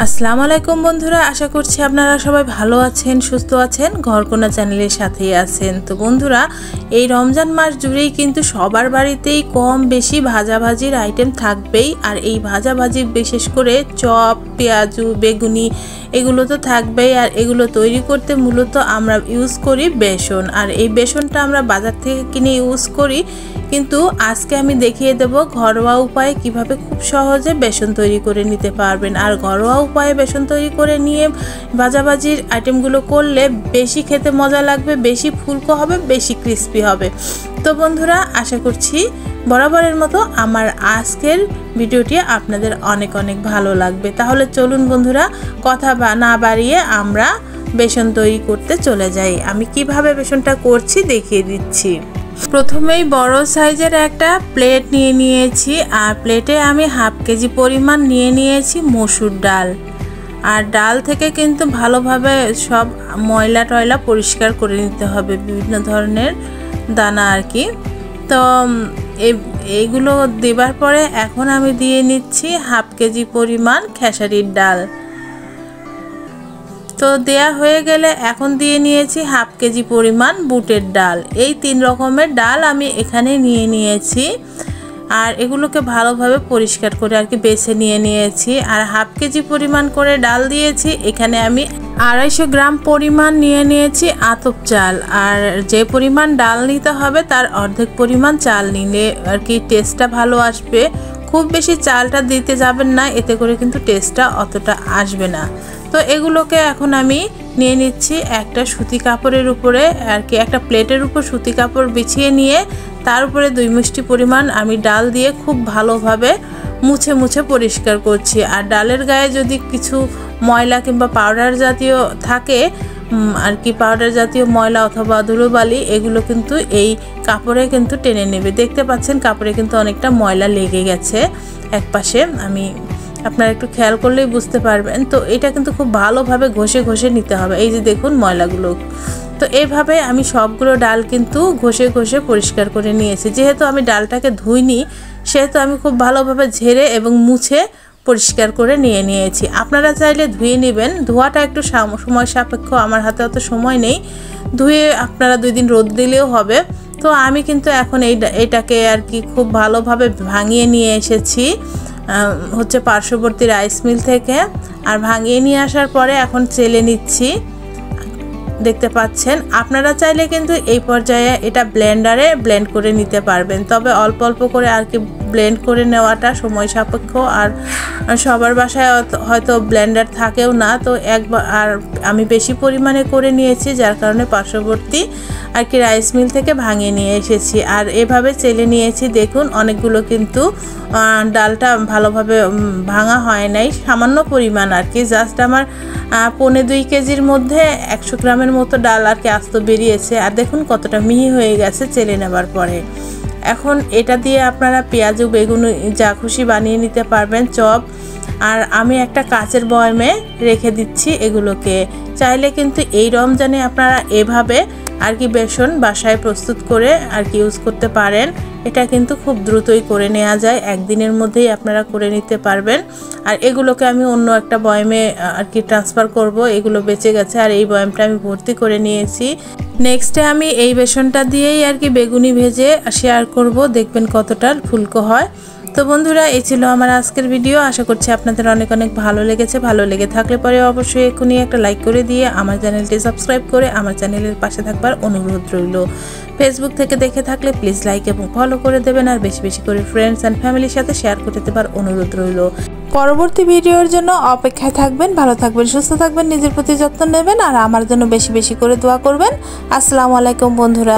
আসসালামু আলাইকুম বন্ধুরা, আশা করছি আপনারা সবাই ভালো আছেন, সুস্থ আছেন, ঘরকোনা চ্যানেলের সাথেই আছেন। তো বন্ধুরা, এই রমজান মাস জুড়েই কিন্তু সবার বাড়িতেই কম বেশি ভাজাভাজির আইটেম থাকবেই। আর এই ভাজাভাজি বিশেষ করে চপ, পেঁয়াজু, বেগুনি এগুলো তো থাকবেই। আর এগুলো তৈরি করতে মূলত আমরা ইউজ করি বেসন। আর এই বেসনটা আমরা বাজার থেকে কিনে ইউজ করি, কিন্তু আজকে আমি দেখিয়ে দেব ঘরোয়া উপায়ে কিভাবে খুব সহজে বেসন তৈরি করে নিতে পারবেন। আর ঘরোয়া উপায়ে বেসন তৈরি করে নিয়ে ভাজাভাজির আইটেমগুলো করলে বেশি খেতে মজা লাগবে, বেশি ফুলকো হবে, বেশি ক্রিস্পি হবে। তো বন্ধুরা, আশা করছি বরাবরের মতো আমার আজকের ভিডিওটি আপনাদের অনেক অনেক ভালো লাগবে। তাহলে চলুন বন্ধুরা, কথা না বাড়িয়ে আমরা বেসন তৈরি করতে চলে যাই। আমি কিভাবে বেসনটা করছি দেখিয়ে দিচ্ছি। প্রথমেই বড় সাইজের একটা প্লেট নিয়ে নিয়েছি। আর প্লেটে আমি হাফ কেজি পরিমাণ নিয়ে নিয়েছি মসুর ডাল। আর ডাল থেকে কিন্তু ভালোভাবে সব ময়লা টয়লা পরিষ্কার করে নিতে হবে, বিভিন্ন ধরনের দানা আর কি। তো এইগুলো দেবার পরে এখন আমি দিয়ে নিচ্ছি হাফ কেজি পরিমাণ খেসারির ডাল। তো দেয়া হয়ে গেলে এখন দিয়ে নিয়েছি হাফ কেজি পরিমাণ বুটের ডাল। এই 3 রকমের ডাল আমি এখানে নিয়ে নিয়েছি। আর এগুলোকে ভালোভাবে পরিষ্কার করে আর কি বেছে নিয়েছি। আর হাফ কেজি পরিমাণ করে ডাল দিয়েছি। এখানে আমি 250 গ্রাম পরিমাণ নিয়ে নিয়েছি আতপ চাল। আর যে পরিমাণ ডাল নিতে হবে তার অর্ধেক পরিমাণ চাল নিলে আর কি টেস্টটা ভালো আসবে। খুব বেশি চালটা দিতে যাবেন না, এতে করে কিন্তু টেস্টটা অতটা আসবে না। তো এগুলোকে এখন আমি নিয়ে নিচ্ছি একটা সুতি কাপড়ের উপরে আর কি, একটা প্লেটের উপর সুতি কাপড় বিছিয়ে নিয়ে তার উপরে 2 মুষ্টি পরিমাণ আমি ডাল দিয়ে খুব ভালোভাবে মুছে মুছে পরিষ্কার করছি। আর ডালের গায়ে যদি কিছু ময়লা কিংবা পাউডার জাতীয় থাকে আর কি, পাউডার জাতীয় ময়লা অথবা ধুলোবালি, এগুলো কিন্তু এই কাপড়ে কিন্তু টেনে নেবে। দেখতে পাচ্ছেন কাপড়ে কিন্তু অনেকটা ময়লা লেগে গেছে এক পাশে, আপনারা একটু খেয়াল করলেই বুঝতে পারবেন। তো এটা কিন্তু খুব ভালোভাবে ঘষে ঘষে নিতে হবে। এই যে দেখুন ময়লাগুলো। তো এইভাবে আমি সবগুলো ডাল কিন্তু ঘষে ঘষে পরিষ্কার করে নিয়েছি। যেহেতু আমি ডালটাকে ধুইনি, সেহেতু আমি খুব ভালোভাবে ঝেড়ে এবং মুছে পরিষ্কার করে নিয়েছি। আপনারা চাইলে ধুয়ে নেবেন, ধোয়াটা একটু সময় সাপেক্ষ, আমার হাতে অত সময় নেই। ধুয়ে আপনারা 2 দিন রোদ দিলেও হবে। তো আমি কিন্তু এখন এইটাকে আর কি খুব ভালোভাবে ভাঙিয়ে নিয়ে এসেছি হচ্ছে পার্শ্ববর্তী রাইস মিল থেকে। আর ভাঙিয়ে নিয়ে আসার পরে এখন চেলে নিচ্ছি। দেখতে পাচ্ছেন, আপনারা চাইলে কিন্তু এই পর্যায়ে এটা ব্লেন্ডারে ব্লেন্ড করে নিতে পারবেন। তবে অল্প অল্প করে আর কি ব্লেন্ড করে নেওয়াটা সময় সাপেক্ষ। আর সবার বাসায় হয়তো ব্লেন্ডার থাকেও না। তো একবার আর আমি বেশি পরিমাণে করে নিয়েছি, যার কারণে পার্শ্ববর্তী আর কি রাইস মিল থেকে ভাঙিয়ে নিয়ে এসেছি। আর এভাবে চেলে নিয়েছি। দেখুন অনেকগুলো কিন্তু ডালটা ভালোভাবে ভাঙা হয় নাই, সামান্য পরিমাণ আর কি, জাস্ট আমার 1.25 কেজির মধ্যে 100 গ্রামের মতো ডাল আর কি আস্ত বেরিয়েছে। আর দেখুন কতটা মিহি হয়ে গেছে চেলে নেবার পরে। এখন এটা দিয়ে আপনারা পেঁয়াজু, বেগুন যা খুশি বানিয়ে নিতে পারবেন, চপ। আর আমি একটা কাচের বয়ামে রেখে দিচ্ছি এগুলোকে। চাইলে কিন্তু এই রমজানে আপনারা এভাবে আর কি বেসন বাসায় প্রস্তুত করে আর কি ইউজ করতে পারেন। এটা কিন্তু খুব দ্রুতই করে নেওয়া যায়, একদিনের মধ্যেই আপনারা করে নিতে পারবেন। আর এগুলোকে আমি অন্য একটা বয়ামে আর কি ট্রান্সফার করব। এগুলো বেঁচে গেছে আর এই বয়ামটা আমি ভর্তি করে নিয়েছি। নেক্সটে আমি এই বেসনটা দিয়েই আর কি বেগুনি ভেজে শেয়ার করব, দেখবেন কতটা ফুলকো হয়। তো বন্ধুরা, এই ছিল আমার আজকের ভিডিও। আশা করছি আপনাদের অনেক অনেক ভালো লেগেছে। ভালো লেগে থাকলে পরে অবশ্যই এখনই একটা লাইক করে দিয়ে আমার চ্যানেলটি সাবস্ক্রাইব করে আমার চ্যানেলের পাশে থাকবার অনুরোধ রইল। ফেসবুক থেকে দেখে থাকলে প্লিজ লাইক এবং ফলো করে দেবেন। আর বেশি বেশি করে ফ্রেন্ডস অ্যান্ড ফ্যামিলির সাথে শেয়ার করে দেবার অনুরোধ রইল। পরবর্তী ভিডিওর জন্য অপেক্ষায় থাকবেন। ভালো থাকবেন, সুস্থ থাকবেন, নিজের প্রতি যত্ন নেবেন। আর আমার জন্য বেশি বেশি করে দোয়া করবেন। আসসালামু আলাইকুম বন্ধুরা।